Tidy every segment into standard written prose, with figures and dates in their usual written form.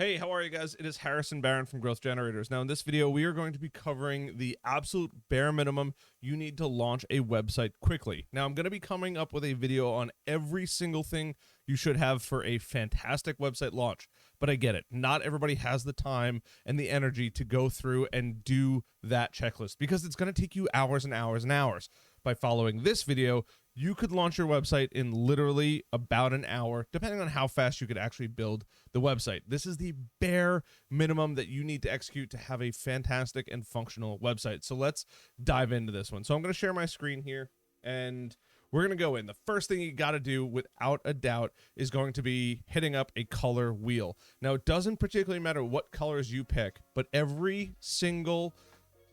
Hey, how are you guys? It is Harrison Barron from Growth Generators. Now, in this video, we are going to be covering the absolute bare minimum you need to launch a website quickly. Now, I'm going to be coming up with a video on every single thing you should have for a fantastic website launch. But I get it. Not everybody has the time and the energy to go through and do that checklist because it's going to take you hours and hours and hours. By following this video, you could launch your website in literally about an hour, depending on how fast you could actually build the website. This is the bare minimum that you need to execute to have a fantastic and functional website. So let's dive into this one. So I'm going to share my screen here and we're going to go in. The first thing you got to do without a doubt is going to be hitting up a color wheel. Now, it doesn't particularly matter what colors you pick, but every single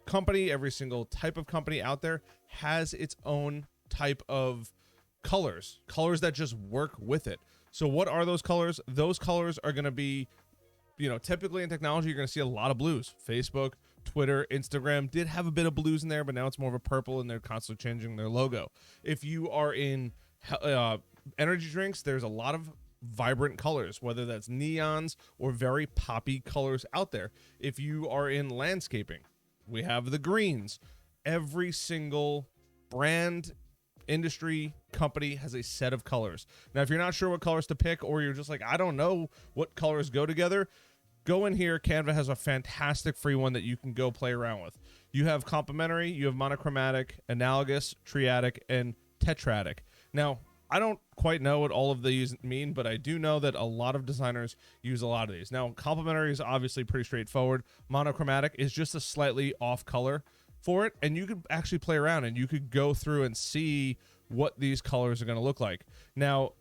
company, every single type of company out there has its own type of colors that just work with it. So what are those colors? Those colors are going to be, typically in technology, you're going to see a lot of blues. Facebook, Twitter, Instagram did have a bit of blues in there, but now it's more of a purple and they're constantly changing their logo. If you are in energy drinks, there's a lot of vibrant colors, whether that's neons or very poppy colors out there. If you are in landscaping, we have the greens. Every single brand, industry, company has a set of colors. Now, if you're not sure what colors to pick, or you're just like, I don't know what colors go together, go in here. Canva has a fantastic free one that you can go play around with. You have complementary, you have monochromatic, analogous, triadic, and tetradic. Now, I don't quite know what all of these mean, but I do know that a lot of designers use a lot of these. Now, complementary is obviously pretty straightforward. Monochromatic is just a slightly off color for it, and you could actually play around and you could go through and see what these colors are going to look like. Now,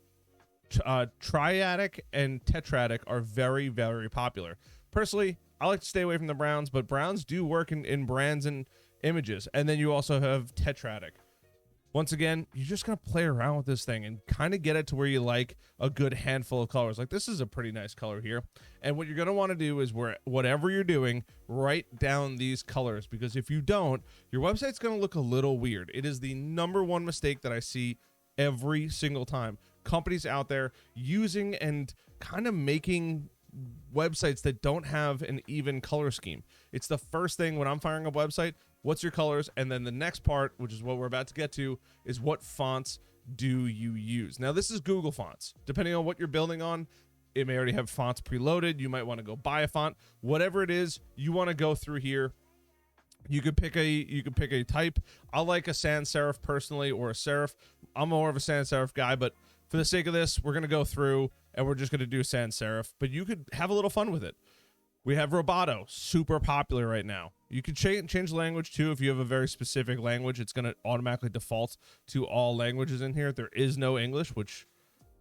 triadic and tetradic are very, very popular. Personally, I like to stay away from the browns, but browns do work in brands and images. And then you also have tetradic. Once again, you're just going to play around with this thing and kind of get it to where you like a good handful of colors. Like, this is a pretty nice color here. And what you're going to want to do is, whatever you're doing, write down these colors, because if you don't, your website's going to look a little weird. It is the number one mistake that I see every single time. Companies out there using and kind of making websites that don't have an even color scheme. It's the first thing when I'm firing a website. What's your colors? And then the next part, which is what we're about to get to, is what fonts do you use? Now, this is Google Fonts. Depending on what you're building on, it may already have fonts preloaded. You might want to go buy a font. Whatever it is, you want to go through here. You could pick a type. I like a sans serif personally, or a serif. I'm more of a sans serif guy, but for the sake of this, we're going to go through and we're just going to do sans serif, but you could have a little fun with it. We have Roboto, super popular right now. You can change language too. If you have a very specific language, it's going to automatically default to all languages in here. There is no English, which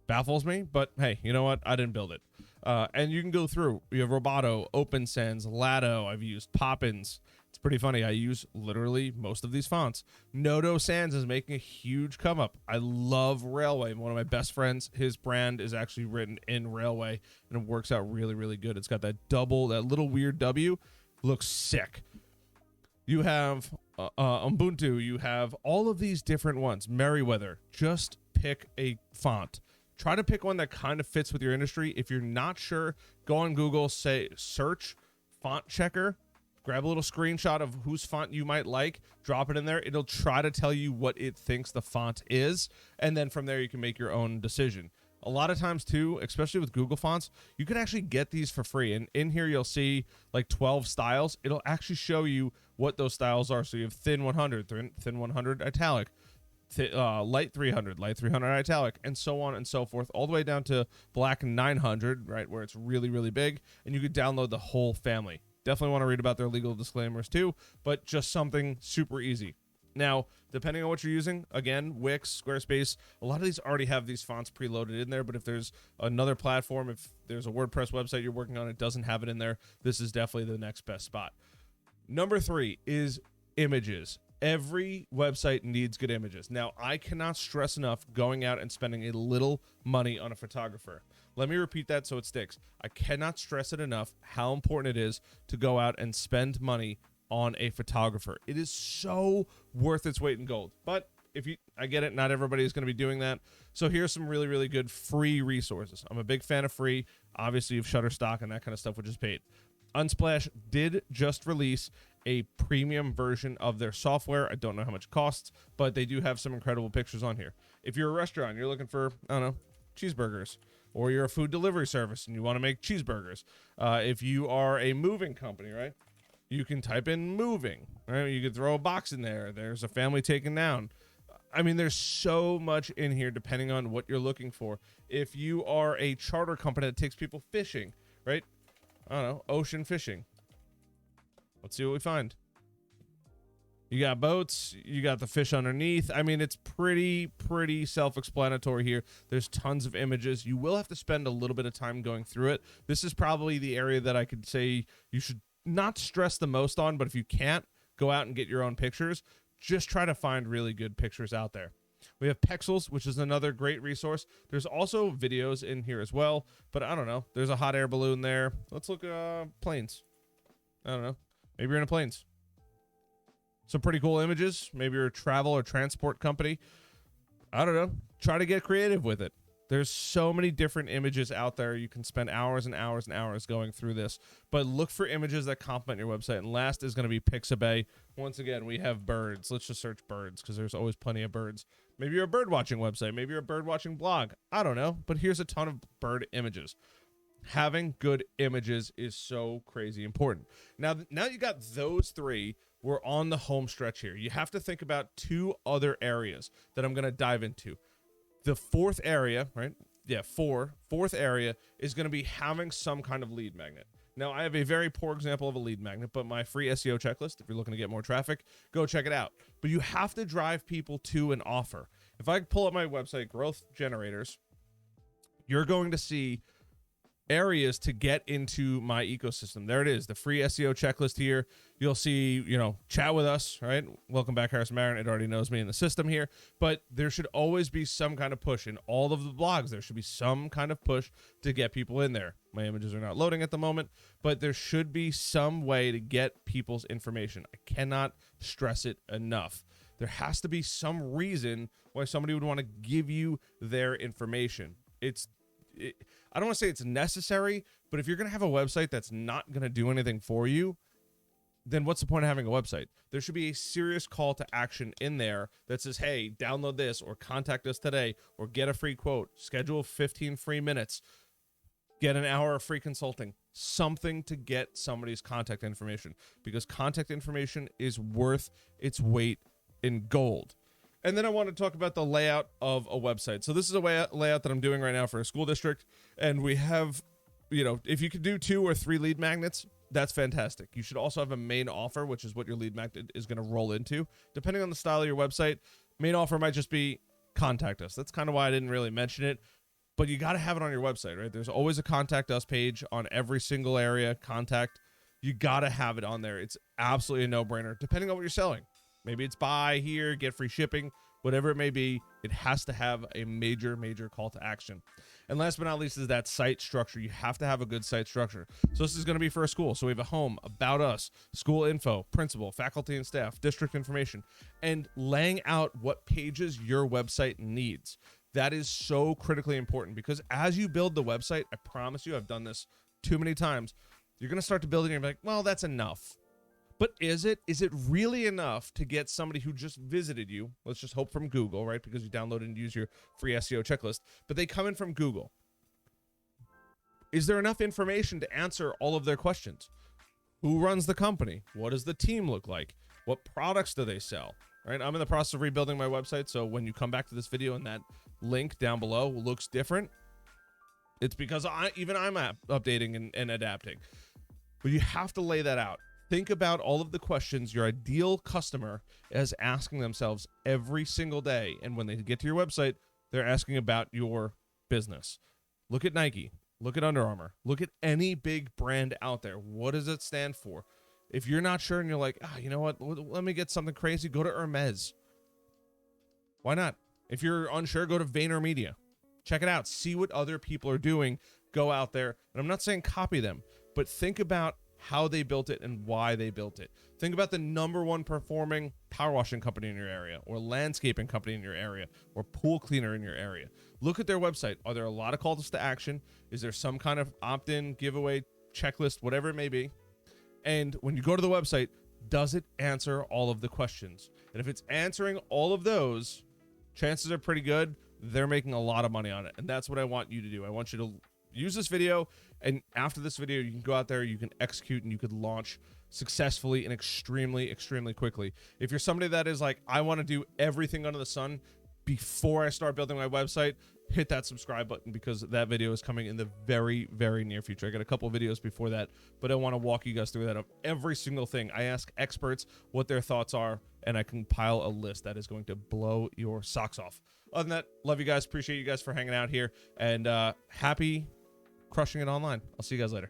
baffles me, but hey, you know what? I didn't build it. And you can go through. You have Roboto, Open Sans, Lado. I've used Poppins. It's pretty funny. I use literally most of these fonts. Noto Sans is making a huge come up. I love Railway. One of my best friends, his brand is actually written in Railway, and it works out really, really good. It's got that little weird W. Looks sick. You have Ubuntu. You have all of these different ones. Merriweather. Just pick a font. Try to pick one that kind of fits with your industry. If you're not sure, go on Google, say search font checker. Grab a little screenshot of whose font you might like, drop it in there. It'll try to tell you what it thinks the font is, and then from there you can make your own decision. A lot of times too, especially with Google Fonts, you can actually get these for free. And in here you'll see like 12 styles. It'll actually show you what those styles are. So you have thin 100, thin 100 italic, light 300, light 300 italic, and so on and so forth, all the way down to black 900, right, where it's really, really big. And you could download the whole family. Definitely want to read about their legal disclaimers too, but just something super easy. Now, depending on what you're using, again, Wix, Squarespace, a lot of these already have these fonts preloaded in there, but if there's another platform, if there's a WordPress website you're working on, it doesn't have it in there, this is definitely the next best spot. Number 3 is images. Every website needs good images. Now, I cannot stress enough going out and spending a little money on a photographer. Let me repeat that so it sticks. I cannot stress it enough how important it is to go out and spend money on a photographer. It is so worth its weight in gold. But I get it, not everybody is going to be doing that. So here's some really, really good free resources. I'm a big fan of free. Obviously, you have Shutterstock and that kind of stuff, which is paid. Unsplash did just release a premium version of their software. I don't know how much it costs, but they do have some incredible pictures on here. If you're a restaurant, you're looking for, I don't know, cheeseburgers, or you're a food delivery service and you want to make cheeseburgers. If you are a moving company, right? You can type in moving, right? You could throw a box in there. There's a family taken down. I mean, there's so much in here depending on what you're looking for. If you are a charter company that takes people fishing, right? I don't know, ocean fishing. Let's see what we find. You got boats, you got the fish underneath. I mean, it's pretty self-explanatory here. There's tons of images. You will have to spend a little bit of time going through it. This is probably the area that I could say you should not stress the most on, but if you can't, go out and get your own pictures. Just try to find really good pictures out there. We have Pexels, which is another great resource. There's also videos in here as well, but I don't know. There's a hot air balloon there. Let's look at planes. I don't know. Maybe you're in a planes. Some pretty cool images. Maybe you're a travel or transport company. I don't know. Try to get creative with it. There's so many different images out there. You can spend hours and hours and hours going through this, but look for images that complement your website. And last is going to be Pixabay. Once again, we have birds. Let's just search birds because there's always plenty of birds. Maybe you're a bird watching website. Maybe you're a bird watching blog. I don't know, but here's a ton of bird images. Having good images is so crazy important. Now you got those three. We're on the home stretch here. You have to think about two other areas that I'm going to dive into. The fourth area, right? Yeah, fourth area is going to be having some kind of lead magnet. Now, I have a very poor example of a lead magnet, but my free SEO checklist, if you're looking to get more traffic, go check it out. But you have to drive people to an offer. If I pull up my website, Growth Generators, you're going to see areas to get into my ecosystem. There it is, the free SEO checklist here. You'll see, chat with us, right? Welcome back, Harrison Marin. It already knows me in the system here, but there should always be some kind of push in all of the blogs. There should be some kind of push to get people in there. My images are not loading at the moment, but there should be some way to get people's information. I cannot stress it enough. There has to be some reason why somebody would want to give you their information. I don't want to say it's necessary, but if you're going to have a website that's not going to do anything for you, then what's the point of having a website? There should be a serious call to action in there that says, hey, download this or contact us today or get a free quote, schedule 15 free minutes, get an hour of free consulting, something to get somebody's contact information, because contact information is worth its weight in gold. And then I want to talk about the layout of a website. So this is a layout that I'm doing right now for a school district. And we have, if you could do 2 or 3 lead magnets, that's fantastic. You should also have a main offer, which is what your lead magnet is going to roll into. Depending on the style of your website, main offer might just be contact us. That's kind of why I didn't really mention it. But you got to have it on your website, right? There's always a contact us page on every single area. Contact. You got to have it on there. It's absolutely a no-brainer, depending on what you're selling. Maybe it's buy here, get free shipping, whatever it may be. It has to have a major call to action. And last but not least is that site structure. You have to have a good site structure. So this is going to be for a school. So we have a home, about us, school info, principal, faculty and staff, district information, and laying out what pages your website needs. That is so critically important, because as you build the website, I promise you, I've done this too many times, you're going to start to build it and you're like, well, that's enough. But is it really enough to get somebody who just visited you? Let's just hope from Google, right? Because you downloaded and use your free SEO checklist, but they come in from Google. Is there enough information to answer all of their questions? Who runs the company? What does the team look like? What products do they sell? Right? I'm in the process of rebuilding my website, so when you come back to this video and that link down below looks different, it's because I'm updating and adapting. But you have to lay that out. Think about all of the questions your ideal customer is asking themselves every single day. And when they get to your website, they're asking about your business. Look at Nike. Look at Under Armour. Look at any big brand out there. What does it stand for? If you're not sure and you're like, you know what? Let me get something crazy. Go to Hermes. Why not? If you're unsure, go to VaynerMedia. Check it out. See what other people are doing. Go out there. And I'm not saying copy them, but think about how they built it and why they built it. Think about the #1 performing power washing company in your area, or landscaping company in your area, or pool cleaner in your area. Look at their website. Are there a lot of calls to action? Is there some kind of opt-in, giveaway, checklist, whatever it may be? And when you go to the website, does it answer all of the questions? And if it's answering all of those, chances are pretty good they're making a lot of money on it. And that's what I want you to do. I want you to use this video, and after this video, you can go out there, you can execute, and you could launch successfully and extremely, extremely quickly. If you're somebody that is like, I want to do everything under the sun before I start building my website, hit that subscribe button, because that video is coming in the very, very near future. I got a couple videos before that, but I want to walk you guys through that of every single thing. I ask experts what their thoughts are, and I compile a list that is going to blow your socks off. Other than that, love you guys. Appreciate you guys for hanging out here, and happy crushing it online. I'll see you guys later.